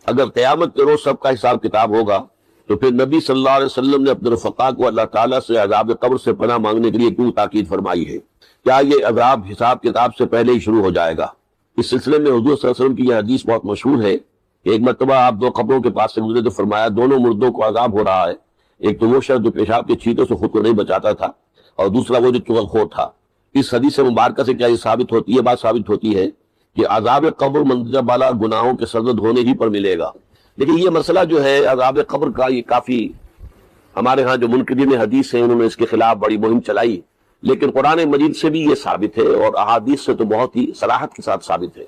اگر قیامت کے روز سب کا حساب کتاب ہوگا تو پھر نبی صلی اللہ علیہ وسلم نے اپنے رفقا کو اللہ تعالیٰ سے عذاب قبر سے پناہ مانگنے کے لیے کیوں تاکید فرمائی ہے؟ کیا یہ عذاب حساب کتاب سے پہلے ہی شروع ہو جائے گا؟ اس سلسلے میں حضور صلی اللہ علیہ وسلم کی یہ حدیث بہت مشہور ہے کہ ایک مرتبہ آپ دو قبروں کے پاس سے گزرے تو فرمایا دونوں مردوں کو عذاب ہو رہا ہے، ایک تو وہ شخص جو پیشاب کے چھینٹوں سے خود کو نہیں بچاتا تھا، اور دوسرا وہ جو چغل خور تھا۔ اس حدیث مبارکہ سے کیا یہ ثابت ہوتی ہے؟ بات ثابت ہوتی ہے کہ عذاب قبر مندرجہ بالا گناہوں کے سرزد ہونے ہی پر ملے گا۔ لیکن یہ مسئلہ جو ہے عذاب قبر کا، یہ کافی ہمارے ہاں جو منکرین حدیث ہیں انہوں نے اس کے خلاف بڑی مہم چلائی، لیکن قرآن مجید سے بھی یہ ثابت ہے اور احادیث سے تو بہت ہی صراحت کے ساتھ ثابت ہے۔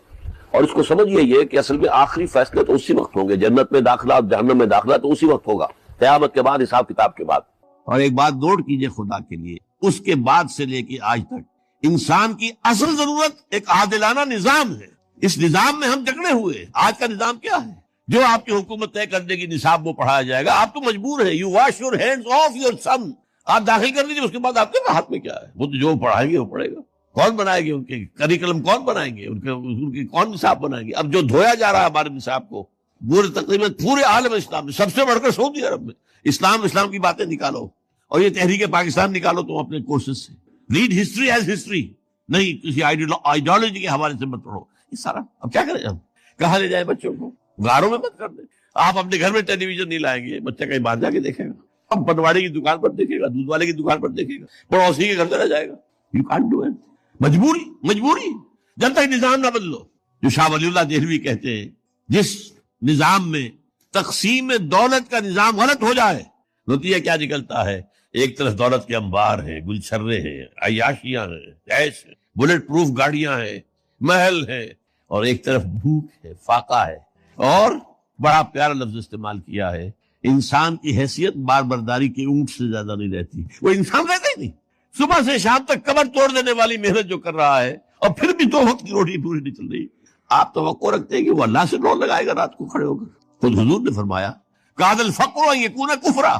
اور اس کو سمجھیے یہ کہ اصل میں آخری فیصلے تو اسی وقت ہوں گے، جنت میں داخلہ اور جہنم میں داخلہ تو اسی وقت ہوگا، قیامت کے بعد، حساب کتاب کے بعد۔ اور ایک بات نوٹ کیجئے خدا کے لیے، اس کے بعد سے لے کے آج تک انسان کی اصل ضرورت ایک عادلانہ نظام ہے۔ اس نظام میں ہم جکڑے ہوئے۔ آج کا نظام کیا ہے؟ جو آپ کی حکومت طے کر دے گی نصاب وہ پڑھایا جائے گا، آپ تو مجبور ہے، you wash your hands of your son, آپ داخل کر دیجیے، اس کے بعد آپ کے ہاتھ میں کیا ہے؟ وہ تو جو پڑھائیں گے وہ پڑھے گا۔ کون بنائے گے؟ ان کے کریکلم کون بنائیں گے؟ ان کے کون نصاب بنائیں گے؟ اب جو دھویا جا رہا ہے ہمارے نصاب کو تقریباً پورے عالم اسلام میں، سب سے بڑھ کر سعودی عرب میں، اسلام کی باتیں نکالو اور یہ تحریک پاکستان نکالو تم اپنے کورسز سے، ریڈ ہسٹری ایز ہسٹری، نہیں کسی آئیڈیالوجی کے حوالے سے مت پڑھو۔ یہ سارا اب کیا کریں ہم؟ کہاں لے جائیں بچوں کو؟ غاروں میں مت کر دیں۔ آپ اپنے گھر میں ٹیلی ویژن نہیں لائیں گے، بچہ کہیں باہر جا کے دیکھے گا، اب پٹواری کی دکان پر دیکھے گا، دودھ والے کی دکان پر دیکھے گا، پڑوسی کے گھر چلا جائے گا۔ یو کانٹ ڈو اٹ، مجبوری جب تک نظام نہ بدلو۔ جو شاہ ولی اللہ دہلوی کہتے ہیں جس نظام میں تقسیم دولت کا نظام غلط ہو جائے، نتیجہ کیا نکلتا ہے؟ ایک طرف دولت کے انبار ہیں، گلچھرے ہیں، عیاشیاں ہیں، عیش ہے، بلٹ پروف گاڑیاں ہیں، محل ہے، اور ایک طرف بھوک ہے، فاقہ ہے۔ اور بڑا پیارا لفظ استعمال کیا ہے، انسان کی حیثیت بار برداری کے اونٹ سے زیادہ نہیں رہتی۔ وہ انسان رہتا ہی نہیں، صبح سے شام تک کمر توڑ دینے والی محنت جو کر رہا ہے، اور پھر بھی 2 وقت کی روٹی پوری نہیں چل رہی۔ آپ توقع رکھتے ہیں کہ وہ اللہ سے ڈور لگائے گا رات کو کھڑے ہو کر؟ خود حضور نے فرمایا کاد الفقر ان یکون کفرا،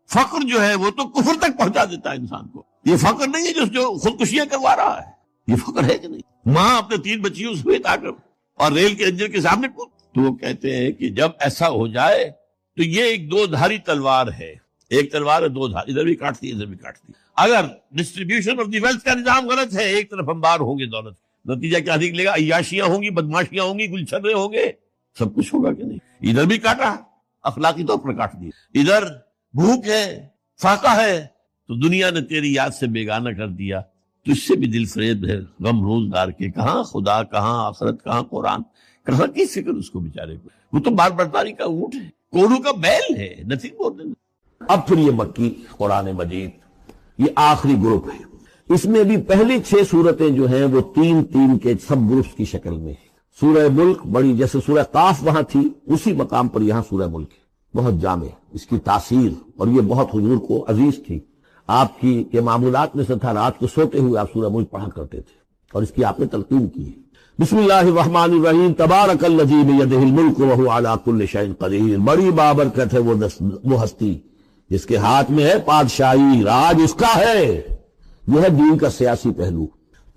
فقر جو ہے وہ تو کفر تک پہنچا دیتا ہے انسان کو۔ یہ فقر نہیں ہے جو خودکشیاں کروا رہا ہے، یہ فقر ہے کہ نہیں؟ ماں اپنے 3 بچیوں سمیت آ کر اور ریل کے انجن کے سامنے کود، تو وہ کہتے ہیں کہ جب ایسا ہو جائے تو یہ ایک 2 دھاری تلوار ہے، ایک تلوار ہے 2 دھار، ادھر بھی کاٹتی ہے ادھر بھی کاٹتی ہے۔ اگر ڈسٹریبیوشن آف دی ویلتھ کا نظام غلط ہے، ایک طرف انبار ہوں گے دولت، نتیجہ کیا نکلے گا؟ عیاشیاں ہوں گی، بدماشیاں ہوں گی، گلچھرے ہوں گے، سب کچھ ہوگا کہ نہیں؟ ادھر بھی کاٹا، اخلاقی طور پر کاٹ دیا، ادھر بھوک ہے، فاقہ ہے، تو دنیا نے تیری یاد سے بیگانہ کر دیا۔ تو اس سے بھی دل فریب ہے غم روزگار کے، کہاں خدا، کہاں آخرت، کہاں قرآن، کہاں کی فکر اس کو بیچارے کو؟ وہ تو بار برداری کا اونٹ ہے، کونوں کا بیل ہے، نتھنگ مور دین۔ اب پھر یہ مکی قرآن مجید یہ آخری گروپ ہے، اس میں بھی پہلی 6 سورتیں جو ہیں وہ 3 کے سب گروپس کی شکل میں ہیں۔ سورہ ملک بڑی، جیسے سورہ قاف وہاں تھی اسی مقام پر یہاں سورہ ملک ہے، بہت جامع اس کی تاثیر، اور یہ بہت حضور کو عزیز تھی۔ آپ کی کے معمولات میں سے تھا رات کو سوتے ہوئے آپ سورہ ملک پڑھا کرتے تھے، اور اس کی آپ نے تلقین کی ہے۔ بسم اللہ الرحمن الرحیم، تبارک الذی بیدہ الملک وہو علی کل شیء قدیر۔ بڑی بابرکت ہے وہ ہستی جس کے ہاتھ میں ہے بادشاہی، راج اس کا ہے۔ یہ ہے دین کا سیاسی پہلو،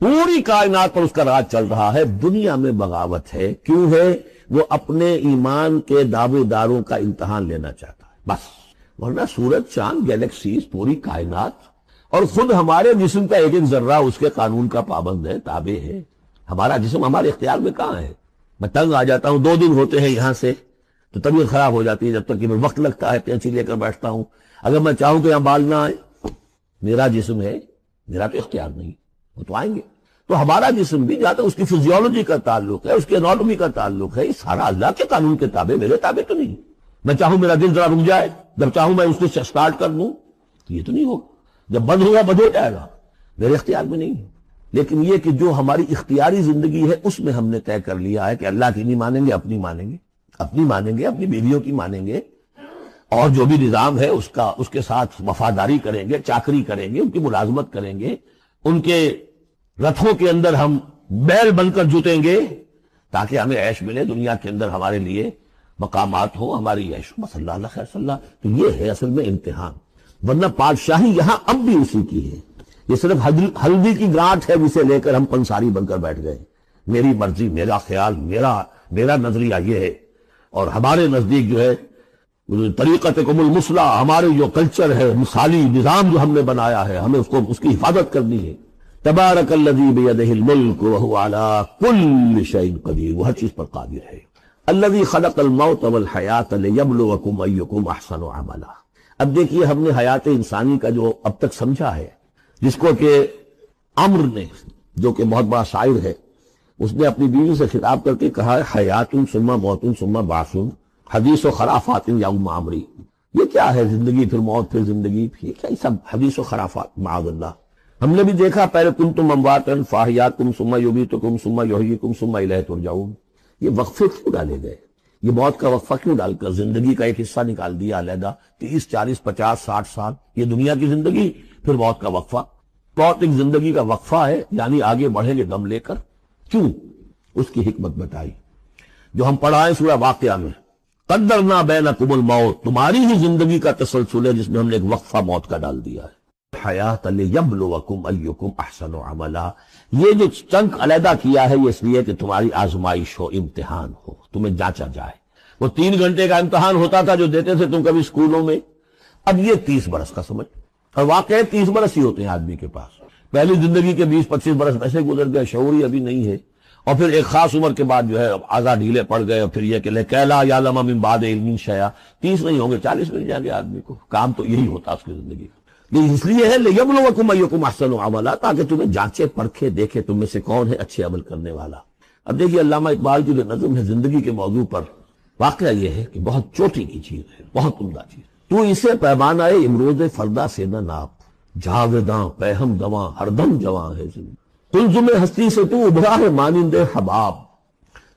پوری کائنات پر اس کا راج چل رہا ہے۔ دنیا میں بغاوت ہے، کیوں ہے؟ وہ اپنے ایمان کے دعوے داروں کا امتحان لینا چاہتا ہے بس، ورنہ سورج، چاند، گیلیکسیز، پوری کائنات اور خود ہمارے جسم کا ایک ایک ذرہ اس کے قانون کا پابند ہے، تابع ہے۔ ہمارا جسم ہمارے اختیار میں کہاں ہے؟ میں تنگ آ جاتا ہوں، 2 دن ہوتے ہیں یہاں سے تو طبیعت خراب ہو جاتی ہے، جب تک کہ میں وقت لگتا ہے پینچی لے کر بیٹھتا ہوں۔ اگر میں چاہوں کہ یہاں بال نہ آئے، میرا جسم ہے، میرا تو اختیار نہیں، وہ تو آئیں گے۔ تو ہمارا جسم بھی جہاں تک اس کی فزیولوجی کا تعلق ہے، اس کی اناٹومی کا تعلق ہے، یہ سارا اللہ کے قانون کے تابع، میرے تابع تو نہیں۔ میں چاہوں میرا دل ذرا رک جائے، جب چاہوں میں اس سے سٹارٹ کر دوں تو یہ تو نہیں ہوگا، جب بند ہوگا بند ہو جائے گا، میرے اختیار میں نہیں ہے۔ لیکن یہ کہ جو ہماری اختیاری زندگی ہے اس میں ہم نے طے کر لیا ہے کہ اللہ کی نہیں مانیں گے، اپنی مانیں گے، اپنی مانیں گے، اپنی بیویوں کی مانیں گے، اور جو بھی نظام ہے اس کے ساتھ وفاداری کریں گے، چاکری کریں گے، ان کی ملازمت کریں گے، ان کے رتھوں کے اندر ہم بیل بن کر جوتیں گے تاکہ ہمیں عیش ملے، دنیا کے اندر ہمارے لیے مقامات ہوں، ہماری عیش ہو، بس اللہ خیر صلی اللہ۔ تو یہ ہے اصل میں امتحان، ورنہ بادشاہی یہاں اب بھی اسی کی ہے۔ یہ صرف ہلدی کی گانٹھ ہے جسے لے کر ہم پنساری بن کر بیٹھ گئے، میری مرضی، میرا خیال، میرا نظریہ یہ ہے۔ اور ہمارے نزدیک جو ہے طریقت قم المثلیٰ، ہمارے جو کلچر ہے، مثالی نظام جو ہم نے بنایا ہے، ہمیں اس کی حفاظت کرنی ہے۔ تبارک الذی بیدہ الملک وہو علی کل شیء قدیر، وہ ہر چیز پر قادر ہے۔ الذی خلق الموت والحیات لیبلوکم ایکم احسن عملا۔ اب دیکھیے ہم نے حیات انسانی کا جو اب تک سمجھا ہے، جس کو کہ عمر نے، جو کہ بہت بڑا شاعر ہے، اس نے اپنی بیوی سے خطاب کر کے کہا ہے حیات ثم موت ثم بعث حدیث و خرافات یا ام عمری۔ یہ کیا ہے زندگی پھر موت پھر زندگی، یہ کیا سب حدیث و خرافات معاذ اللہ۔ ہم نے بھی دیکھا پہلے کنتم امواتا فاحیاکم ثم یمیتکم ثم یحییکم ثم الیہ ترجعون۔ یہ وقفے کیوں ڈالے گئے؟ یہ موت کا وقفہ کیوں ڈال کر زندگی کا ایک حصہ نکال دیا علیحدہ؟ 30 40 50 60 سال یہ دنیا کی زندگی، پھر موت کا وقفہ۔ موت ایک زندگی کا وقفہ ہے، یعنی آگے بڑھیں گے دم لے کر۔ کیوں؟ اس کی حکمت بتائی جو ہم پڑھائیں سورہ واقعہ میں، قدرنا بینکم الموت، تمہاری ہی زندگی کا تسلسل ہے جس میں ہم نے ایک وقفہ موت کا ڈال دیا ہے۔ حیات لیبلوکم ایکم احسن عملا، یہ جو چنک علیحدہ کیا ہے یہ اس لیے کہ تمہاری آزمائش ہو، امتحان ہو، تمہیں جانچا جائے۔ وہ 3 گھنٹے کا امتحان ہوتا تھا جو دیتے تھے تم کبھی اسکولوں میں، اب یہ 30 برس کا سمجھ، اور واقعی 30 برس ہی ہوتے ہیں آدمی کے پاس۔ پہلی زندگی کے 20-25 برس ویسے گزر گئے، شعور ہی ابھی نہیں ہے، اور پھر ایک خاص عمر کے بعد جو ہے آزاد ڈھیلے پڑ گئے، اور پھر یہ کہ لکیلا یعلم من بعد علم شیئا، 30 نہیں ہوں گے 40 مل جائیں گے آدمی کو، کام تو یہی ہوتا اس کی زندگی۔ یہ اس لیے ہے لیبلوکم ایکم احسن عملا، تاکہ تمہیں جانچے پرکھے دیکھے تم میں سے کون ہے اچھے عمل کرنے والا۔ اب دیکھیے علامہ اقبال کی جو نظم ہے زندگی کے موضوع پر، واقعہ یہ ہے کہ بہت چوٹی کی چیز ہے، بہت عمدہ چیز۔ تو اسے پیمانہ امروز فردا سے نہ ناپ، جاویداں پہم گواں ہر دم جواں ہے زندگی۔ قلزم ہستی سے تو ابھرا ہے مانند حباب،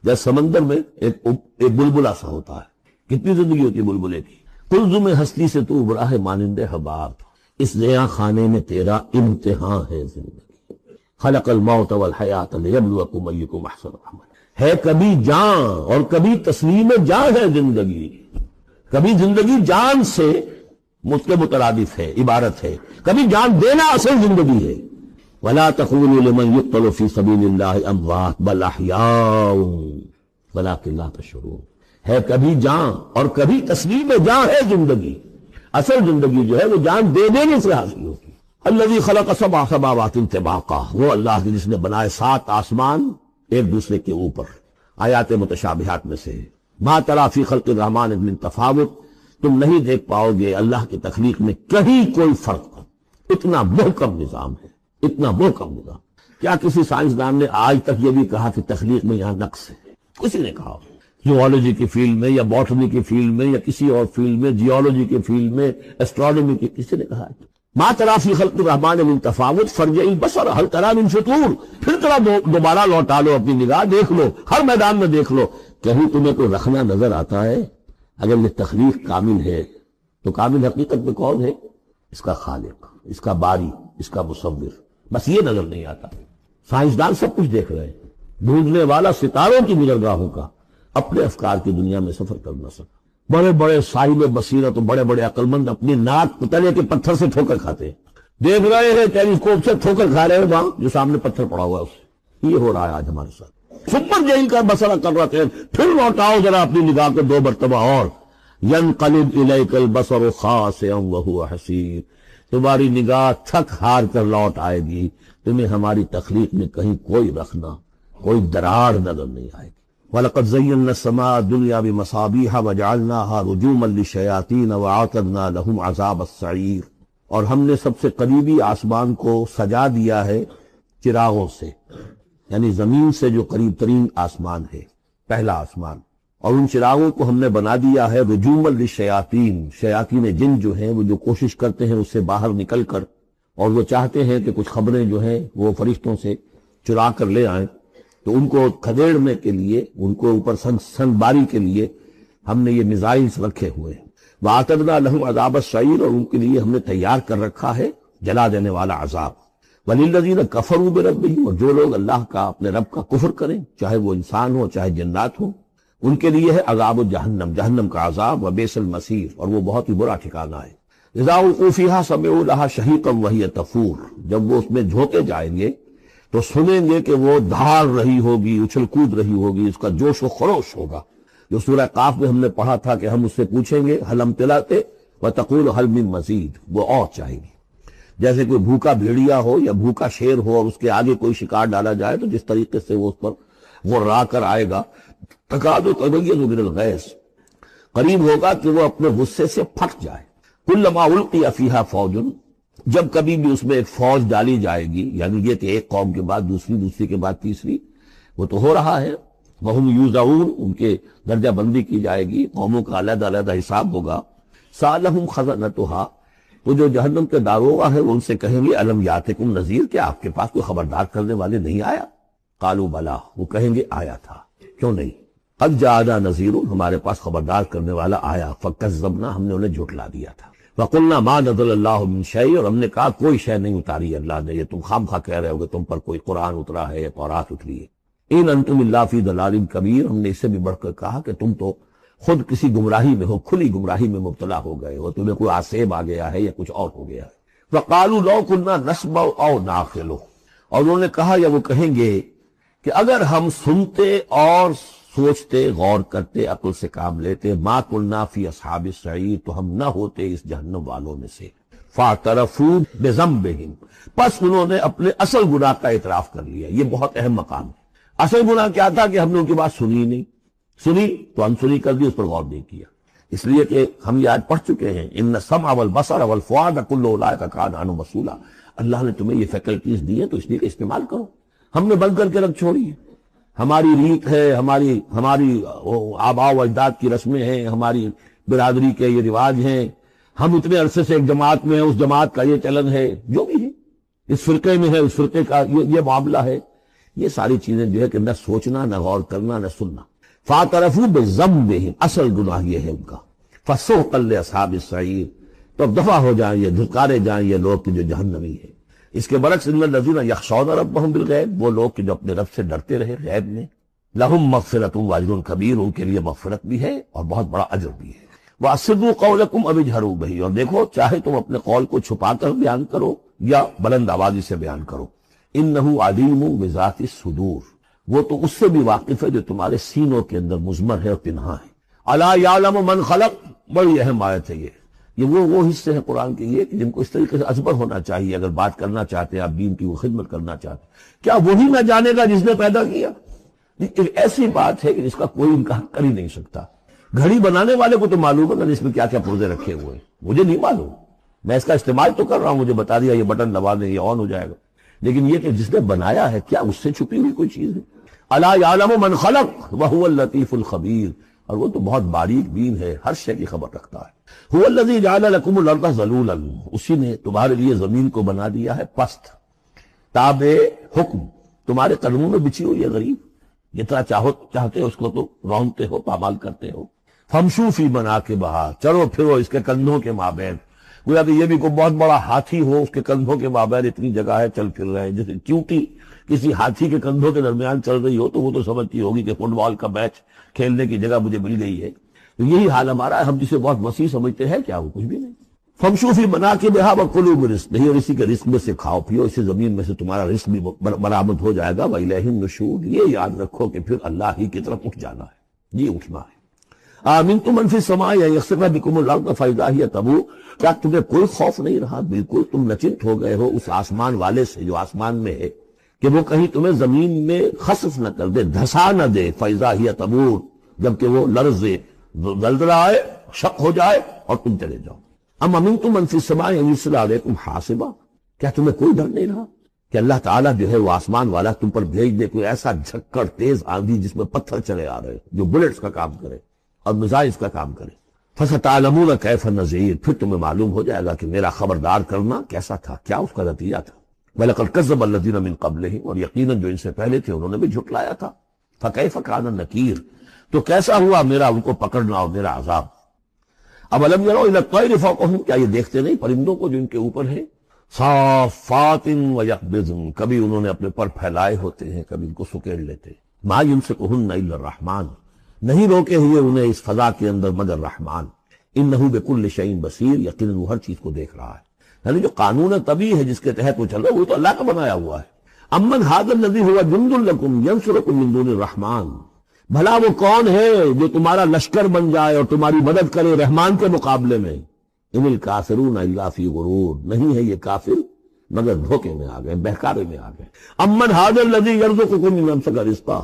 جیسے سمندر میں ایک بلبلا سا ہوتا ہے، کتنی زندگی ہوتی ہے بلبلے کی۔ قلزم ہستی سے تو ابھرا ہے مانند حباب، اس زیاں خانے میں تیرا امتحان ہے زندگی۔ خلق الموت والحیات لیبلوکم ایکم احسن عملا، ہے کبھی جان اور کبھی تسلیم جان ہے زندگی۔ کبھی زندگی جان سے مجھ کے مترادف ہے، عبارت ہے، کبھی جان دینا اصل زندگی ہے۔ وَلَا تَقُولُوا لِمَنْ يُقْتَلُ فِي سَبِيلِ اللَّهِ أَمْوَاتٌ بَلْ أَحْيَاءٌ وَلَكِنْ لَا تَشْعُرُونَ، ہے کبھی جان اور کبھی تسلیم جان ہے زندگی۔ اصل زندگی جو ہے وہ جان دے دینے سے حاصل ہوتی۔ الذی خلق 7 سماوات طباقا، وہ اللہ جس نے بنائے 7 آسمان ایک دوسرے کے اوپر۔ آیات متشابہات میں سے ما تری فی خلق الرحمن من تفاوت، تم نہیں دیکھ پاؤ گے اللہ کی تخلیق میں کہیں کوئی فرق۔ اتنا محکم نظام ہے، اتنا محکم نظام۔ کیا کسی سائنسدان نے آج تک یہ بھی کہا کہ تخلیق میں یہاں نقص ہے؟ کسی نے کہا؟ زوالوجی کی فیلڈ میں یا باٹنی کی فیلڈ میں یا کسی اور فیلڈ میں، جیولوجی کی فیلڈ میں، اسٹرانومی کی، کسی نے کہا ہے؟ ما تری فی خلق الرحمن من تفاوت فارجع البصر هل تری من فطور، پھر ذرا دوبارہ لوٹا لو اپنی نگاہ، دیکھ لو، ہر میدان میں دیکھ لو، کہیں تمہیں کوئی رخنا نظر آتا ہے؟ اگر یہ تخلیق کامل ہے تو کامل حقیقت میں کون ہے؟ اس کا خالق، اس کا باری، اس کا مصور، بس یہ نظر نہیں آتا۔ سائنسدان سب کچھ دیکھ رہے ہیں، ڈھونڈنے والا ستاروں کی گزرگاہوں کا، اپنے افکار کی دنیا میں سفر کر نہ سکا۔ بڑے بڑے صاحب بصیرت اور بڑے بڑے عقل مند اپنی ناک تلے کے پتھر سے ٹھوکر کھاتے ہیں، دیکھ رہے ہیں ٹیلیسکوپ سے ٹھوکر کھا رہے ہیں وہاں جو سامنے پتھر پڑا ہوا ہے اس سے۔ یہ ہو رہا ہے آج ہمارے ساتھ۔ سپر جیل کا مسئلہ کر رہے تھے، پھر لوٹاؤ ذرا اپنی نگاہ کو 2 مرتبہ اور، ينقلب الیک البصر خاسئا وهو حسیر، تمہاری نگاہ تھک ہار کر لوٹ آئے گی، تمہیں ہماری تخلیق میں کہیں کوئی رخنا، کوئی دراڑ نظر نہیں آئے گی۔ وَلَقَدْ زَيَّنَّا السَّمَاءَ الدُّنْيَا بِمَصَابِيحَ وَجَعَلْنَاهَا رُجُومًا لِلشَّيَاطِينَ وَأَعْتَدْنَا لَهُمْ عَذَابَ السَّعِيرِ، اور ہم نے سب سے قریبی آسمان کو سجا دیا ہے چراغوں سے، یعنی زمین سے جو قریب ترین آسمان ہے، پہلا آسمان، اور ان چراغوں کو ہم نے بنا دیا ہے رجوما للشیاطین، شیاطین جن جو ہیں وہ جو کوشش کرتے ہیں اس سے باہر نکل کر، اور وہ چاہتے ہیں کہ کچھ خبریں جو ہیں وہ فرشتوں سے چرا کر لے آئیں، تو ان کو کھدیڑنے کے لیے، ان کو اوپر سن باری کے لیے ہم نے یہ میزائلز رکھے ہوئے ہیں۔ وَأَعْتَدْنَا لَهُمْ عَذَابَ السَّعِيرِ، اور ان کے لیے ہم نے تیار کر رکھا ہے جلا دینے والا عذاب۔ وَلِلَّذِينَ كَفَرُوا بِرَبِّهِمْ، اور جو لوگ اللہ کا، اپنے رب کا کفر کریں، چاہے وہ انسان ہو چاہے جنات ہوں، ان کے لیے ہے عذاب جہنم، جہنم کا عذاب، وبئس المصیر، اور وہ بہت ہی برا ٹھکانہ ہے۔ اذا القوا فیہا سمعوا لہا شہیقا وہی تفور، جب وہ اس میں جھونکے جائیں گے تو سنیں گے کہ وہ دھاڑ رہی ہوگی، اچھل کود رہی ہوگی، اس کا جوش و خروش ہوگا۔ جو سورہ قاف میں ہم نے پڑھا تھا کہ ہم اس سے پوچھیں گے حل امتلاتے وتقول حل من مزید، وہ اور چاہے گی. جیسے کوئی بھوکا بھیڑیا ہو یا بھوکا شیر ہو اور اس کے آگے کوئی شکار ڈالا جائے تو جس طریقے سے وہ اس پر غرا کر آئے گا، تکاد تمیز من الغیظ، قریب ہوگا کہ وہ اپنے غصے سے پھٹ جائے. کلما القی فیہا فوج، جب کبھی بھی اس میں ایک فوج ڈالی جائے گی، یعنی یہ کہ ایک قوم کے بعد دوسری، دوسری کے بعد تیسری، وہ تو ہو رہا ہے. وہم یوزعون، ان کے درجہ بندی کی جائے گی، قوموں کا علیحدہ علیحدہ حساب ہوگا. سالہم خزنتھا، تو جو جہنم کے داروغہ ہے وہ ان سے کہیں گے الم یاتکم نذیر، کیا آپ کے پاس کوئی خبردار کرنے والے نہیں آیا؟ قالوا بلا، وہ کہیں گے آیا تھا، کیوں نہیں؟ قد جاءنا نذیر، ہمارے پاس خبردار کرنے والا آیا. فکذبنا، ہم نے انہیں جھٹلا دیا تھا. وقلنا ما نزل اللہ من شیء، اور ہم نے کہا کوئی شے نہیں اتاری اللہ نے، یہ تم خام خواہ کہہ رہے ہو کہ تم پر کوئی قرآن اترا ہے یا تورات اتری ہے. ان انتم الا فی ضلال کبیر، ہم نے اس سے بھی بڑھ کر کہا کہ تم تو خود کسی گمراہی میں ہو، کھلی گمراہی میں مبتلا ہو گئے ہو، تمہیں کوئی آسیب آ گیا ہے یا کچھ اور ہو گیا ہے. وقالوا لو كنا نسمع او نعقل، اور انہوں نے کہا یا وہ کہیں گے کہ اگر ہم سنتے اور سوچتے، غور کرتے، عقل سے کام لیتے، ما كنا فی اصحاب السعیر، تو ہم نہ ہوتے اس جہنم والوں میں سے. فاعترفوا بذنبہم، پس انہوں نے اپنے اصل گناہ کا اعتراف کر لیا. یہ بہت اہم مقام ہے. اصل گناہ کیا تھا کہ ہم نے ان کی بات سنی نہیں، سنی تو انسنی کر دی، اس پر غور نہیں کیا. اس لیے کہ ہم یہ آج پڑھ چکے ہیں ان السمع والبصر والفؤاد کل اولئک کان عنہ مسئولا. اللہ نے تمہیں یہ فیکلٹیز دی ہیں تو اس لیے کہ استعمال کرو. ہم نے بند کر کے رکھ چھوڑی ہے. ہماری ریت ہے، ہماری آباء و اجداد کی رسمیں ہیں، ہماری برادری کے یہ رواج ہیں، ہم اتنے عرصے سے ایک جماعت میں ہیں، اس جماعت کا یہ چلن ہے، جو بھی ہے اس فرقے میں ہے، اس فرقے کا یہ معاملہ ہے. یہ ساری چیزیں جو ہے کہ نہ سوچنا، نہ غور کرنا، نہ سننا. فاعترفوا بذنبہم، اصل گناہ یہ ہے ان کا. فسحقا لاصحاب السعیر، تو اب دفع ہو جائیں یہ، دھتکارے جائیں یہ لوگ کہ جو جہنمی ہے. اس کے برعکس ان الذین یخشون ربہم بالغیب، وہ لوگ کہ جو اپنے رب سے ڈرتے رہے غیب میں. لہم مغفرۃ واجر کبیر، ان کے لیے مغفرت بھی ہے اور بہت بڑا اجر بھی ہے. واسروا قولکم او اجہروا بہ، اور دیکھو چاہے تم اپنے قول کو چھپا کر بیان کرو یا بلند آوازی سے بیان کرو. انہ علیم بذات الصدور، وہ تو اس سے بھی واقف ہے جو تمہارے سینوں کے اندر مضمر ہے اور پنہاں ہے. الا یعلم من خلق، بڑی اہم آیت ہے یہ وہ حصے ہیں قرآن کے یہ کہ جن کو اس طریقے سے ازبر ہونا چاہیے اگر بات کرنا چاہتے ہیں، آپ دین کی وہ خدمت کرنا چاہتے ہیں. کیا وہی نہ جانے گا جس نے پیدا کیا؟ ایک ایسی بات ہے کہ جس کا کوئی انکار کر ہی نہیں سکتا. گھڑی بنانے والے کو تو معلوم ہے کہ اس میں کیا کیا پرزے رکھے ہوئے ہیں، مجھے نہیں معلوم. میں اس کا استعمال تو کر رہا ہوں، مجھے بتا دیا یہ بٹن دبا دیں یہ آن ہو جائے گا، لیکن یہ کہ جس نے بنایا ہے کیا اس سے چھپی ہوئی کوئی چیز ہے؟ الا یعلم من خلق وهو اللطیف الخبیر، اور وہ تو بہت باریک بین ہے، ہر شے کی خبر رکھتا ہے. هو الذی جعل لکم الارض ذلولا، اسی نے تمہارے لیے زمین کو بنا دیا ہے پست، تابع حکم، تمہارے قدموں میں بچھی ہوئی ہے غریب، جتنا چاہتے ہو اس کو تو رونتے ہو، پامال کرتے ہو. فمشوا فی مناکبہا، چلو پھرو اس کے کندھوں کے مابین. گویا کہ یہ بھی کوئی بہت بڑا ہاتھی ہو، اس کے کندھوں کے مابین اتنی جگہ ہے، چل پھر رہے ہیں. جیسے چونٹی کسی ہاتھی کے کندھوں کے درمیان چل رہی ہو تو وہ تو سمجھتی ہوگی کہ فٹ بال کا میچ کھیلنے کی جگہ مجھے مل گئی ہے. تو یہی حال ہمارا ہے، ہم جسے بہت وسیع سمجھتے ہیں کیا وہ کچھ بھی نہیں. فمشوا فی مناکبہا وکلوا من رزقہ، اور اسی کے رزق میں سے کھاؤ پیو، اسی زمین میں سے تمہارا رزق بھی برآمد ہو جائے گا. وإلیہ النشور، یہ یاد رکھو کہ پھر اللہ ہی کی طرف اٹھ جانا ہے، یہ اٹھنا ہے. آمنتم من فی السماء ان یخسف بکم الارض فاذا ہی تمور، کیا تمہیں کوئی خوف نہیں رہا؟ بالکل تم نچنت ہو گئے ہو اس آسمان والے سے جو آسمان میں ہے کہ وہ کہیں تمہیں زمین میں خسف نہ کر دے، دھسا نہ دے. فاذا ہی تمور، جبکہ وہ لرزے، زلزلہ آئے، شق ہو جائے اور تم چلے جاؤ. ام امنتم من فی السماء ان یرسل علیکم حاصبا، کیا تمہیں کوئی ڈر نہیں رہا کہ اللہ تعالیٰ جو ہے وہ آسمان والا تم پر بھیج دے کوئی ایسا جھکڑ تیز آندھی جس میں پتھر چلے آ رہے جو بلٹس کا کام کرے اور میزائلز کا کام کرے. فَسَتَعْلَمُونَ كَيْفَ نَذِيرٌ، پھر تمہیں معلوم ہو جائے گا کہ میرا خبردار کرنا کیسا تھا، کیا اس کا نتیجہ تھا. وَلَقَدْ كَذَّبَ الَّذِينَ مِن قَبْلِهِمْ، اور یقیناً جو ان سے پہلے تھے انہوں نے بھی جھٹلایا تھا. فَكَيْفَ كَانَ نَكِيرٌ، تو کیسا ہوا میرا ان کو پکڑنا اور میرا عذاب. أَوَلَمْ يَرَوْا إِلَى الطَّيْرِ فَوْقَهُمْ، کیا یہ دیکھتے نہیں پرندوں کو جو ان کے اوپر ہیں. صَافَّاتٍ وَيَقْبِضْنَ، کبھی انہوں نے اپنے پر پھیلائے ہوتے ہیں، کبھی ان کو سکیڑ لیتے. مَا يُمْسِكُهُنَّ إِلَّا الرَّحْمَنُ، نہیں روکے ہوئے انہیں اس فضا کے اندر مگر رحمان. انہ بکل شیء بصیر، یقیناً وہ ہر چیز کو دیکھ رہا ہے. یعنی جو قانون طبیعی ہے جس کے تحت وہ چل رہا ہے وہ تو اللہ کا بنایا ہوا ہے. امن ھذا الذی ھو جند لکم ینصرکم من دون الرحمن، بھلا وہ کون ہے جو تمہارا لشکر بن جائے اور تمہاری مدد کرے رحمان کے مقابلے میں؟ ان الکافرون الا فی غرور، نہیں ہے یہ کافر مگر دھوکے میں آ گئے، بہکارے میں آ گئے۔ امن ھذا الذی یرزقکم من امسک رزقا،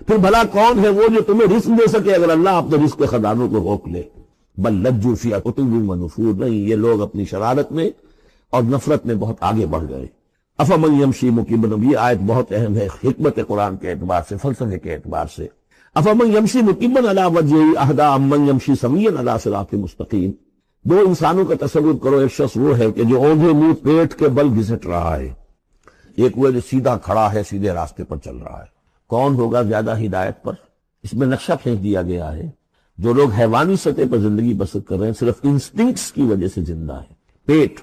پھر بھلا کون ہے وہ جو تمہیں رزق دے سکے اگر اللہ اپنے رزق کے خزانوں کو روک لے؟ بل لجوا فی عتو و نفور، نہیں، یہ لوگ اپنی شرارت میں اور نفرت میں بہت آگے بڑھ گئے۔ افمن یمشی مکبا، یہ آیت بہت اہم ہے حکمت قرآن کے اعتبار سے، فلسفے کے اعتبار سے۔ افمن یمشی مکبا علی وجہہ اہدی امن یمشی سویا علی صراط مستقیم، دو انسانوں کا تصور کرو، ایک شخص وہ ہے کہ جو اوندھے منہ پیٹ کے بل گھسٹ رہا ہے، ایک وہ جو سیدھا کھڑا ہے، سیدھے راستے پر چل رہا ہے۔ کون ہوگا زیادہ ہدایت پر؟ اس میں نقشہ کھینچ دیا گیا ہے۔ جو لوگ حیوانی سطح پر زندگی بسر کر رہے ہیں صرف انسٹنکٹس کی وجہ سے زندہ ہے، پیٹ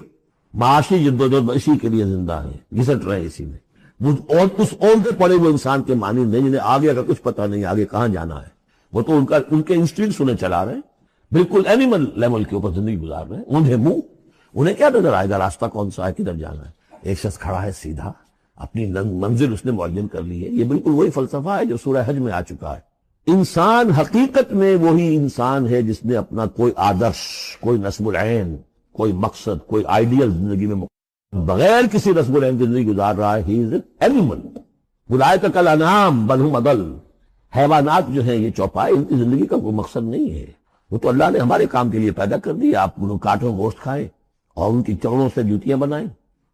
معاشی جدوجہد اسی کے لیے زندہ ہے، گھسٹ رہے ہیں اسی میں۔ اور اس اوندھے پڑے وہ انسان کے معنی نہیں جنہیں آگے کا کچھ پتہ نہیں، آگے کہاں جانا ہے، وہ تو ان کے انسٹنکٹس انہیں چلا رہے ہیں، بالکل اینیمل لیول کے اوپر زندگی گزار رہے ہیں، اوندھے منہ۔ انہیں کیا نظر آئے گا راستہ کون سا ہے، کدھر جانا ہے؟ ایک شخص کھڑا ہے سیدھا، اپنی منزل اس نے معین کر لی ہے۔ یہ بالکل وہی فلسفہ ہے جو سورہ حج میں آ چکا ہے۔ انسان حقیقت میں وہی انسان ہے جس نے اپنا کوئی آدرش، کوئی نصب العین، کوئی مقصد، کوئی آئیڈیل زندگی میں بغیر کسی نصب العین کی زندگی گزار رہا ہے۔ ہی از این اینیمل، اولئک کالانعام بل ھم اضل، حیوانات جو ہیں یہ چوپائے، ان کی زندگی کا کوئی مقصد نہیں ہے۔ وہ تو اللہ نے ہمارے کام کے لیے پیدا کر دی، آپ انہوں کاٹوں گوشت کھائیں اور ان کی چڑوں سے جوتیاں بنائیں،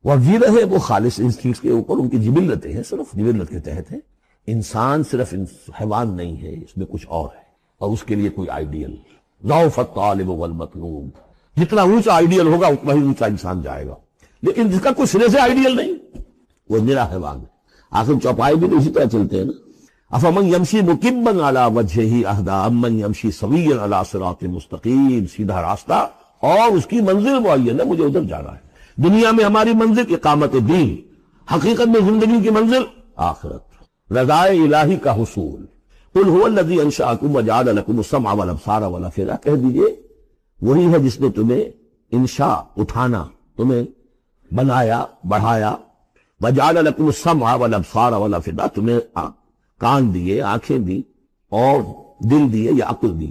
وہ جی رہے وہ خالص انسٹنکٹس کے اوپر، ان کی جبلتیں ہیں، صرف جبلت کے تحت ہیں۔ انسان صرف حیوان نہیں ہے، اس میں کچھ اور ہے، اور اس کے لیے کوئی آئیڈیل۔ ضعف الطالب والمطلوب، جتنا اونچا آئیڈیل ہوگا اتنا ہی اونچا انسان جائے گا، لیکن جس کا کوئی سرے سے آئیڈیل نہیں وہ نرا حیوان ہے۔ آخر چوپائے بھی تو اسی طرح چلتے ہیں نا۔ افمن یمشی مکبا علی وجہہ اہدی امن یمشی سویا علی صراط مستقیم، سیدھا راستہ اور اس کی منزل معین ہے، مجھے ادھر جانا ہے۔ دنیا میں ہماری منزل اقامت دین، حقیقت میں زندگی کی منزل آخرت، رضائے الہی کا حصول۔ قل هو الذی انشأکم وجعل لکم السمع والابصار والافئدہ، کہہ دیجئے وہی ہے جس نے تمہیں انشاء، اٹھانا، تمہیں بنایا، بڑھایا، وجعل لکم السمع والابصار والافئدہ، تمہیں کان دیے، آنکھیں دی اور دل دیے یا عقل دی۔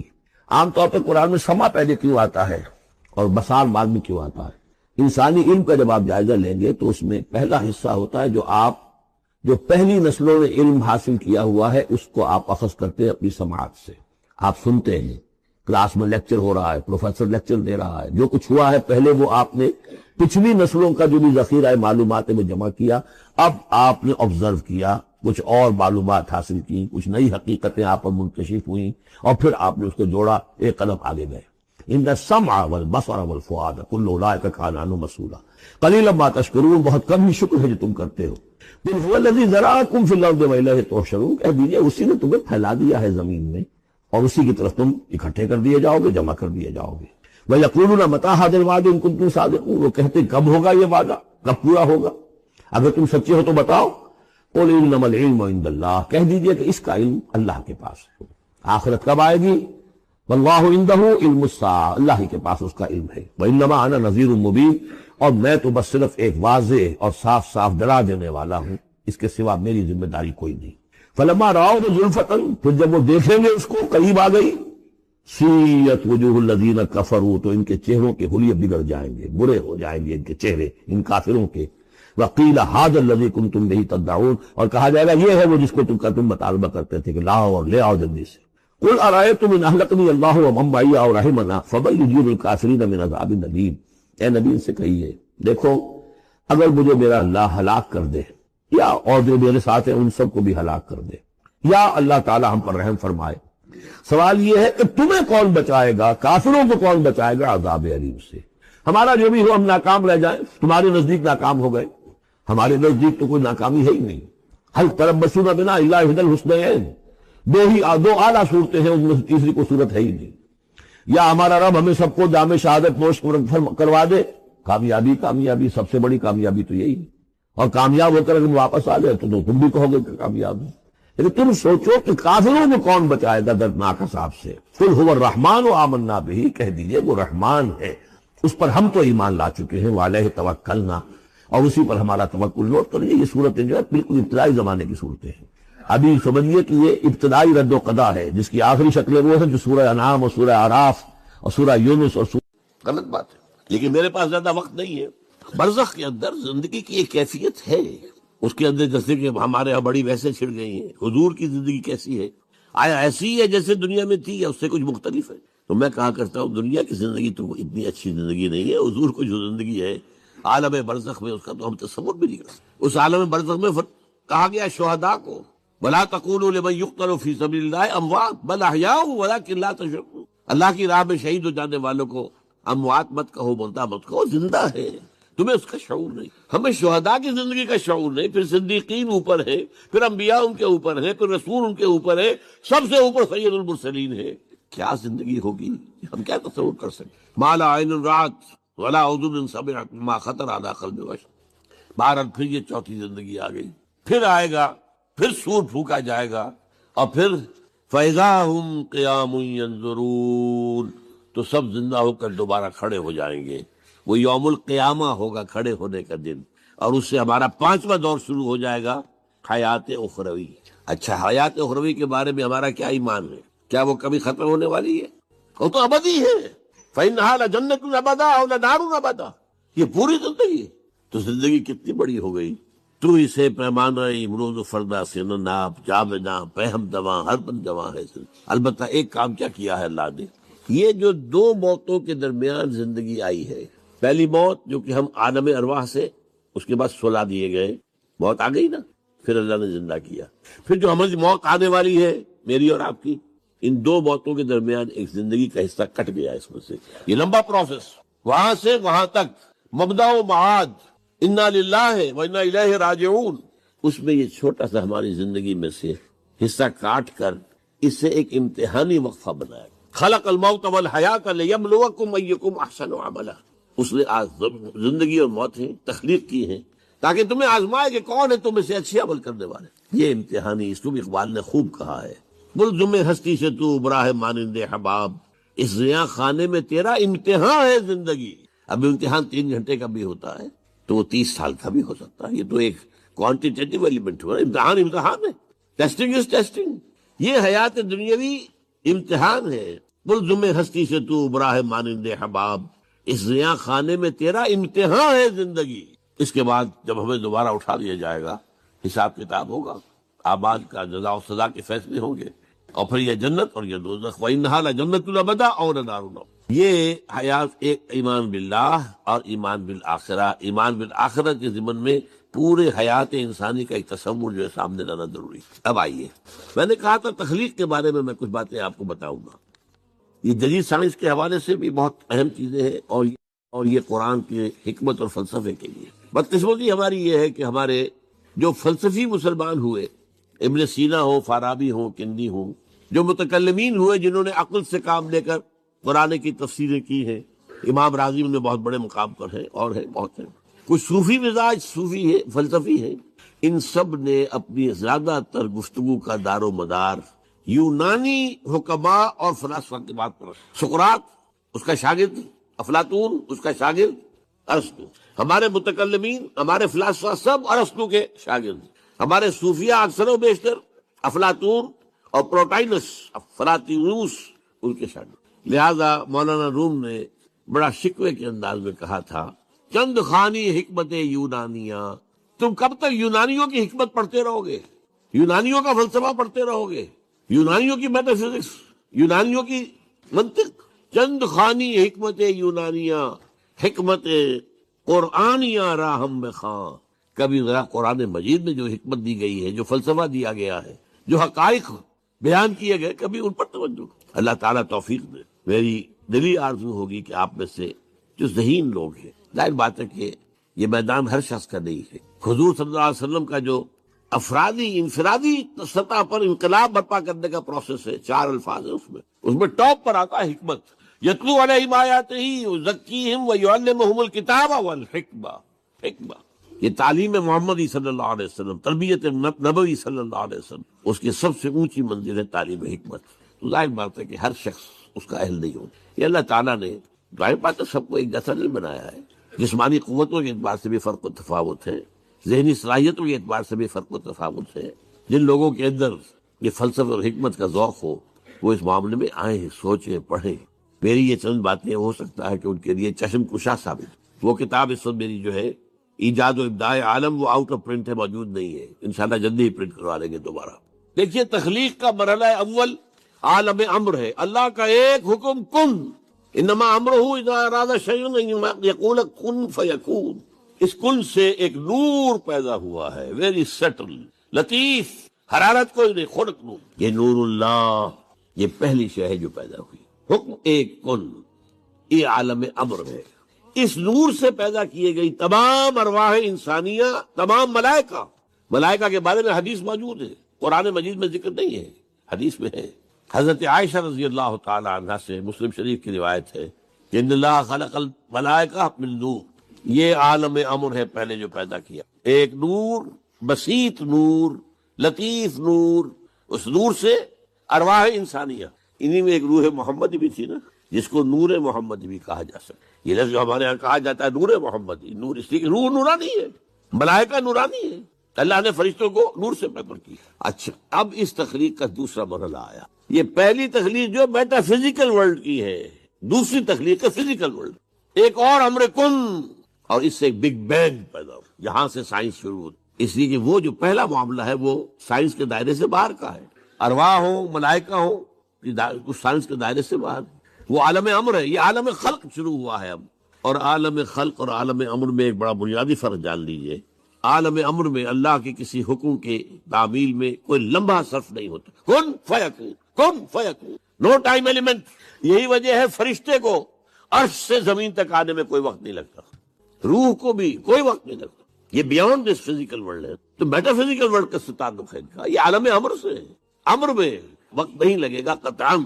عام طور پہ قرآن میں سمع پہلے کیوں آتا ہے اور بصار بعد میں کیوں آتا ہے؟ انسانی علم کا جب آپ جائزہ لیں گے تو اس میں پہلا حصہ ہوتا ہے جو پہلی نسلوں میں علم حاصل کیا ہوا ہے، اس کو آپ اخذ کرتے ہیں اپنی سماعت سے، آپ سنتے ہیں، کلاس میں لیکچر ہو رہا ہے، پروفیسر لیکچر دے رہا ہے، جو کچھ ہوا ہے پہلے وہ آپ نے پچھلی نسلوں کا جو بھی ذخیرہ معلومات ہے وہ جمع کیا، اب آپ نے آبزرو کیا، کچھ اور معلومات حاصل کی، کچھ نئی حقیقتیں آپ پر منکشف ہوئیں، اور پھر آپ نے اس کو جوڑا، ایک قدم آگے گئے۔ ان السمع والبصر والفؤاد کل اولئک کان عنہ مسئولا قلیلا ما تشکرون، بہت کم ہی شکر ہے جو تم کرتے ہو۔ قل هو الذی ذرأکم فی الارض والیہ تحشرون، کہہ دیجئے اسی نے تمہیں پھیلا دیا ہے زمین میں اور اسی کی طرف تم اکٹھے کر دیے جاؤ گے، جمع کر دیے جاؤ گے۔ وَيَقُولُونَ مَتَىٰ هَٰذَا الْوَعْدُ إِن كُنتُمْ صَادِقِينَ، وہ کہتے کب ہوگا یہ وعدہ، کب پورا ہوگا، اگر تم سچے ہو تو بتاؤ۔ قُلْ إِنَّمَا الْعِلْمُ عِندَ اللَّهِ، کہہ دیجئے کہ اس کا علم اللہ کے پاس ہے۔ آخرت کب آئے گی؟ وَاللَّهُ عِندَهُ عِلْمُ السَّاعَةِ، اللہ ہی کے پاس اس کا علم ہے۔ وَإِنَّمَا أَنَا نَذِيرٌ مُّبِينٌ، اور میں تو بس صرف ایک واضح اور صاف صاف ڈرا دینے والا ہوں، اس کے سوا میری ذمہ داری کوئی نہیں۔ فَلَمَّا رَأَوْهُ زُلْفَةً، پھر جب وہ دیکھیں گے اس کو قریب آ گئی، سیئت وجوہ الذین کفروا، تو ان کے چہروں کے حلیے بگڑ جائیں گے، برے ہو جائیں گے ان کے چہرے، ان کافروں کے۔ وقیل ھذا الذی کنتم بہ تدعون، اور کہا جائے گا یہ ہے وہ جس کو تم مطالبہ کرتے تھے کہ لاؤ اور لے آؤ جلدی سے۔ قل ارأیتم ان اہلکنی اللہ ومن معی او رحمنا فمن یجیر الکافرین من عذاب الیم، اے نبی ان سے کہیے دیکھو اگر مجھے میرا اللہ ہلاک کر دے یا اور جو میرے ساتھ ہیں ان سب کو بھی ہلاک کر دے، یا اللہ تعالی ہم پر رحم فرمائے، سوال یہ ہے کہ تمہیں کون بچائے گا، کافروں کو کون بچائے گا عذاب علیم سے؟ ہمارا جو بھی ہو ہم ناکام رہ جائیں، تمہارے نزدیک ناکام ہو گئے، ہمارے نزدیک تو کوئی ناکامی ہے ہی نہیں۔ حل تربصون بنا الا احدی الحسنیین، دو اعلیٰ صورتیں ہیں، ان میں تیسری کوئی صورت ہے ہی نہیں۔ یا ہمارا رب ہمیں سب کو جام شہادت نوش کروا دے، کامیابی سب سے بڑی کامیابی تو یہی ہے، اور کامیاب ہو کر اگر واپس آ جائے تو تم بھی کہو گے کہ کامیاب ہے۔ لیکن تم سوچو کہ کافروں کو کون بچائے گا دردناک عذاب سے؟ قل هو الرحمن آمنا بہ، کہہ دیجئے وہ رحمان ہے، اس پر ہم تو ایمان لا چکے ہیں، وعلیہ توکلنا، اور اسی پر ہمارا توکل۔ نوٹ کریے یہ صورتیں جو ہے بالکل ابتدائی زمانے کی صورتیں ہیں، ابھی سمجھیے کہ یہ ابتدائی رد و قضا ہے، جس کی آخری شکلیں وہ ہیں جو سورہ انعام اور سورہ اعراف اور سورہ یونس اور غلط بات ہے، لیکن میرے پاس زیادہ وقت نہیں ہے۔ برزخ کے اندر زندگی کی ایک کیفیت ہے، اس کے اندر جیسے کہ ہمارے یہاں بڑی ویسے چھڑ گئی ہیں، حضور کی زندگی کیسی ہے؟ آیا ایسی ہے جیسے دنیا میں تھی یا اس سے کچھ مختلف ہے؟ تو میں کہا کرتا ہوں دنیا کی زندگی تو اتنی اچھی زندگی نہیں ہے، حضور کو جو زندگی ہے عالم برزخ میں، اس کا تو ہم تصور بھی نہیں کر سکتے۔ اس عالم برزخ میں کہا گیا شہداء کو وَلَا تَقُولُوا لِمَن يُقْتَلُ فِي سَبِيلِ اللَّهِ أَمْوَاتٌ بَلْ أَحْيَاءٌ وَلَٰكِن لَا تَشْعُرُونَ۔ اللہ کی راہ میں شہید ہو جانے والوں کو اموات مت کہو، مردہ مت کہو، زندہ ہے، تمہیں اس کا شعور نہیں۔ ہمیں شہداء کی زندگی کا شعور نہیں، پھر صدیقین اوپر ہے، پھر انبیاء ان کے اوپر ہے، پھر رسول ان کے اوپر ہے، سب سے اوپر سید المرسلین ہے۔ کیا زندگی ہوگی، ہم کیا تصور کر سکتے؟ ما لا عین رأت ولا اذن سمعت ما خطر علی قلب بشر۔ بہرحال پھر یہ چوتھی زندگی آ گئی، پھر آئے گا، پھر سور پھونکا جائے گا، اور پھر فَإِذَا هُمْ قِيَامٌ يَنظُرُونَ، تو سب زندہ ہو کر دوبارہ کھڑے ہو جائیں گے۔ وہ یوم القیامہ ہوگا، کھڑے ہونے کا دن، اور اس سے ہمارا پانچواں دور شروع ہو جائے گا، حیات اخروی۔ اچھا، حیات اخروی کے بارے میں ہمارا کیا ایمان ہے؟ کیا وہ کبھی ختم ہونے والی ہے؟ وہ تو ابدی ہے۔ فَإِنَّهَا لَجَنَّةٌ أَبَدًا أَوْ لَنَارٌ أَبَدًا، یہ پوری زندگی ہے۔ تو زندگی کتنی بڑی ہو گئی۔ تو اسے پیمانہ امروز و فردا سے نہ ناپ، جامنا پہم دواں ہر بن جواں ہے۔ البتہ ایک کام کیا کیا ہے اللہ نے، یہ جو دو موتوں کے درمیان زندگی آئی ہے، پہلی موت جو کہ ہم عالم ارواح سے، اس کے بعد سلا دیے گئے، موت آ گئی نا، پھر اللہ نے زندہ کیا، پھر جو ہماری موت آنے والی ہے میری اور آپ کی، ان دو موتوں کے درمیان ایک زندگی کا حصہ کٹ گیا اس میں سے۔ یہ لمبا پروسیس، وہاں سے وہاں تک، مبدا و معاد، انا للہ و انا الیہ راجعون، اس میں یہ چھوٹا سا ہماری زندگی میں سے حصہ کاٹ کر اس سے ایک امتحانی وقفہ بنایا۔ خلق الموت والحیات لیبلوکم ایکم احسن عملا، اس نے زندگی اور موتیں تخلیق کی ہیں تاکہ تمہیں آزمائے کہ کون ہے تم میں سے اچھے عمل کرنے والے۔ یہ امتحانی، اس کو بھی اقبال نے خوب کہا ہے، ملزم ہستی سے تو براہ مانند حباب، اس زیاں خانے میں تیرا امتحان ہے زندگی۔ اب امتحان 3 گھنٹے کا بھی ہوتا ہے تو وہ 30 سال کا بھی ہو سکتا ہے، یہ تو ایک کوانٹیٹیو ایلیمنٹ ہوا، امتحان ہے، ٹیسٹنگ از ٹیسٹنگ۔ یہ حیات دنیاوی امتحان ہے، ملزم ہستی سے تو براہ مانند حباب، اس زیاں خانے میں تیرا امتحان ہے زندگی۔ اس کے بعد جب ہمیں دوبارہ اٹھا لیا جائے گا، حساب کتاب ہوگا، اعمال کا جزا و سزا کے فیصلے ہوں گے، اور پھر یہ جنت اور یہ دوزخ، وَإِنَّهَا لَجَنَّةٌ أَبَدًا أَوْ لَنَارٌ أَبَدًا۔ یہ حیات ایک ایمان باللہ اور ایمان بالآخرہ، ایمان بالآخرہ کے ضمن میں پورے حیات انسانی کا ایک تصور جو ہے سامنے لانا ضروری ہے۔ اب آئیے، میں نے کہا تھا تخلیق کے بارے میں کچھ باتیں آپ کو بتاؤں گا، یہ جدید سائنس کے حوالے سے بھی بہت اہم چیزیں ہیں، اور یہ قرآن کی حکمت اور فلسفے کے لیے۔ بدقسمتی ہماری یہ ہے کہ ہمارے جو فلسفی مسلمان ہوئے، ابن سینا ہو، فارابی ہو، کندی ہو، جو متکلمین ہوئے جنہوں نے عقل سے کام لے کر قرآن کی تفسیریں کی ہیں، امام راغب میں بہت بڑے مقام پر ہیں، اور ہیں بہت ہیں، کچھ صوفی مزاج صوفی ہے، فلسفی ہے، ان سب نے اپنی زیادہ تر گفتگو کا دار و مدار یونانی حکماء اور فلاسفہ کی بات پر۔ سقراط اس کا شاگرد، افلاطون اس کا شاگرد، ارسطو۔ ہمارے متکلمین، ہمارے فلاسفہ سب ارسطو کے شاگرد، ہمارے صوفیہ اکثر و بیشتر افلاطون اور پروٹائنس، افلاطونوس ان کے شاگرد۔ لہذا مولانا روم نے بڑا شکوے کے انداز میں کہا تھا، چند خانی حکمت یونانیہ، تم کب تک یونانیوں کی حکمت پڑھتے رہو گے، یونانیوں کا فلسفہ پڑھتے رہو گے، یونانیوں کی میٹا فزکس، یونانیوں کی منطق۔ چند خانی حکمت یونانیہ، حکمت قرآنیہ راہم بخواں، کبھی ذرا قرآن مجید میں جو حکمت دی گئی ہے، جو فلسفہ دیا گیا ہے، جو حقائق بیان کیے گئے، کبھی ان پر توجہ۔ اللہ تعالیٰ توفیق دے۔ میری دلی آرزو ہوگی کہ آپ میں سے جو ذہین لوگ ہیں، ظاہر بات ہے کہ یہ میدان ہر شخص کا نہیں ہے، حضور صلی اللہ علیہ وسلم کا جو افرادی انفرادی سطح پر انقلاب برپا کرنے کا پروسیس ہے، 4 الفاظ ہیں اس میں ٹاپ پر آتا ہے حکمت۔ یتلو علیہم آیاتہ یزکیہم ویعلمہم الکتاب والحکمہ، حکمہ، یہ تعلیم محمدی صلی اللہ علیہ وسلم، تربیت نبوی صلی اللہ علیہ وسلم، اس کی سب سے اونچی منزل ہے تعلیم حکمت۔ تو ظاہر بات ہے کہ ہر شخص اس کا اہل نہیں ہوتا۔ یہ اللہ تعالیٰ نے ظاہر بات ہے سب کو ایک جیسا نہیں بنایا ہے، جسمانی قوتوں کے اعتبار سے بھی فرق و تفاوت ہے، ذہنی صلاحیتوں کے اعتبار سے بھی فرق و تفاوت ہے، جن لوگوں کے اندر یہ فلسفہ اور حکمت کا ذوق ہو وہ اس معاملے میں آئیں، سوچیں، پڑھیں. میری یہ چند باتیں ہو سکتا ہے کہ ان کے لیے چشم کشا ثابت. وہ کتاب اس وقت میری جو ہے ایجاد و ابداع عالم، وہ آؤٹ آف پرنٹ ہے، موجود نہیں ہے. انشاءاللہ جلدی ہی پرنٹ کروا لیں گے دوبارہ. دیکھیے تخلیق کا مرحلہ اول عالم امر ہے. اللہ کا ایک حکم کن، انما امرہ اذا اراد شیئا ان یقول کن فیکون. اس کن سے ایک نور پیدا ہوا ہے، ویری سٹل، لطیف، حرارت کوئی نہیں، خلق نور. یہ نور اللہ، یہ پہلی شے ہے جو پیدا ہوئی. حکم ایک کن، یہ عالم امر ہے. اس نور سے پیدا کیے گئی تمام ارواح انسانیہ، تمام ملائکہ. ملائکہ کے بارے میں حدیث موجود ہے، قرآن مجید میں ذکر نہیں ہے، حدیث میں ہے. حضرت عائشہ رضی اللہ تعالی عنہ سے مسلم شریف کی روایت ہے کہ ان اللہ خلق الملائکہ من نور. یہ عالم امر ہے پہلے جو پیدا کیا. ایک نور، بسیط نور، لطیف نور. اس نور سے ارواح انسانیہ. انہی میں ایک روح محمدی بھی تھی نا، جس کو نور محمدی بھی کہا جا سکتا. یہ لفظ جو ہمارے یہاں کہا جاتا ہے نور محمدی، نور اس لیے کہ روح نورانی ہے، ملائکہ نورانی ہے. اللہ نے فرشتوں کو نور سے پیدا کیا. اچھا، اب اس تخلیق کا دوسرا مرحلہ آیا. یہ پہلی تخلیق جو میٹا فزیکل ورلڈ کی ہے، دوسری تخلیق ہے فزیکل ورلڈ. ایک اور امر کن، اور اس سے ایک بگ بینگ پیدا ہو. یہاں سے سائنس شروع ہوتی، اس لیے کہ وہ جو پہلا معاملہ ہے وہ سائنس کے دائرے سے باہر کا ہے. ارواح ہو، ملائکہ ہو، کچھ سائنس کے دائرے سے باہر. وہ عالم امر ہے. یہ عالم خلق شروع ہوا ہے اب. اور عالم خلق اور عالم امر میں ایک بڑا بنیادی فرق جان لیجئے. عالم امر میں اللہ کے کسی حکم کے تعمیل میں کوئی لمحہ صرف نہیں ہوتا. کن فیکون، کن فیکون، نو ٹائم ایلیمنٹ. یہی وجہ ہے فرشتے کو عرش سے زمین تک آنے میں کوئی وقت نہیں لگتا، روح کو بھی کوئی وقت نہیں لگتا. یہ بیانڈ دس فزیکل ورلڈ ہے. تو میٹا فزیکل ورلڈ کا تعلق ہے کا یہ عالم امر سے ہے. امر میں وقت نہیں لگے گا قطعاً،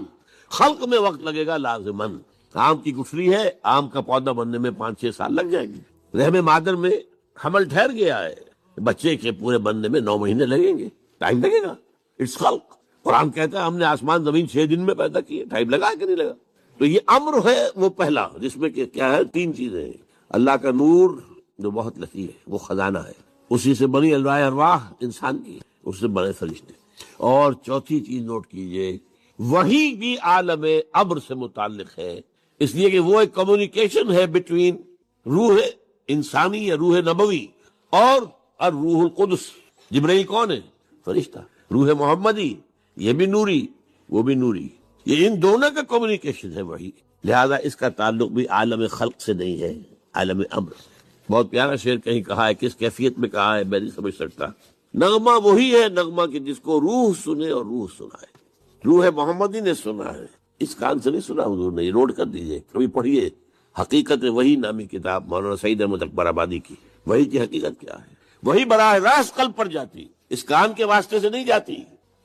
خلق میں وقت لگے گا لازماً. آم کی گٹھلی ہے، آم کا پودا بننے میں 5-6 سال لگ جائیں گے. رحم مادر میں حمل ٹھہر گیا ہے، بچے کے پورے بننے میں 9 مہینے لگیں گے، ٹائم لگے گا. اٹس خلق. قرآن کہتا ہے ہم نے آسمان زمین 6 دن میں پیدا کیے. ٹائم لگا کہ نہیں لگا؟ تو یہ امر ہے وہ پہلا، جس میں کہ کیا ہے 3 چیزیں ہیں. اللہ کا نور جو بہت لطیف ہے، وہ خزانہ ہے، اسی سے بنی ارواح انسان کی، اس سے بنے فرشتے. اور چوتھی چیز نوٹ کیجئے، وہی بھی عالم امر سے متعلق ہے، اس لیے کہ وہ ایک کمیونیکیشن ہے بٹوین روح انسانی یا روح نبوی اور روح القدس. جبرائیل کون ہے؟ فرشتہ. روح محمدی، یہ بھی نوری، وہ بھی نوری. یہ ان دونوں کا کمیونیکیشن ہے وہی. لہذا اس کا تعلق بھی عالم خلق سے نہیں ہے، عالم امر. بہت پیارا شعر کہیں کہا ہے، کس کیفیت میں کہا ہے میں نہیں سمجھ سکتا. نغمہ وہی ہے نغمہ کہ جس کو روح سنے اور روح سنائے. روح محمدی نے سنا ہے، اس کان سے نہیں سنا حضور نے. یہ نوٹ کر دیجئے، کبھی پڑھیے حقیقت وہی نامی کتاب مولانا سعید احمد اکبر آبادی کی. وہی کی حقیقت کیا ہے؟ وہی براہ راست قلب پر جاتی، اس کان کے واسطے سے نہیں جاتی.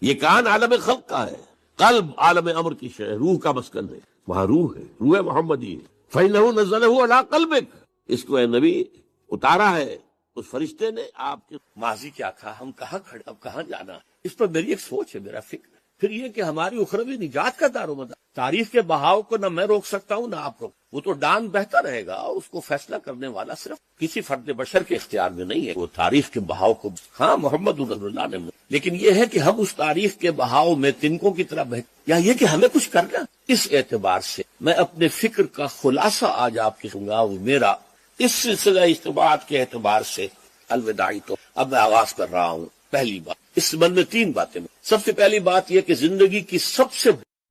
یہ کان عالم خلق کا ہے، قلب عالم امر کی شے، روح کا مسکن ہے. وہاں روح ہے، روح محمدی ہے. فَإِنَّهُ نَزَّلَهُ عَلَىٰ قَلْبِكَ. اس کو اے نبی اتارا ہے اس فرشتے نے آپ کے. ماضی کیا تھا، ہم کہاں کھڑے، اب کہاں جانا، اس پر میری ایک سوچ ہے، میرا فکر. پھر یہ کہ ہماری اخروی نجات کا دار و مدار، تاریخ کے بہاؤ کو نہ میں روک سکتا ہوں نہ آپ روک. وہ تو ڈان بہتا رہے گا، اس کو فیصلہ کرنے والا صرف کسی فرد بشر کے اختیار میں نہیں ہے. وہ تاریخ کے بہاؤ کو ہاں محمد رسول اللہ نے، لیکن یہ ہے کہ ہم اس تاریخ کے بہاؤ میں تنکوں کی طرح بہت، یا یہ کہ ہمیں کچھ کرنا. اس اعتبار سے میں اپنے فکر کا خلاصہ آج آپ کے سنگا ہوں. میرا اس سلسلہ اجتماعات کے اعتبار سے الوداعی تو اب میں آغاز کر رہا ہوں. پہلی بات، اس من میں 3 باتیں. سب سے پہلی بات یہ کہ زندگی کی سب سے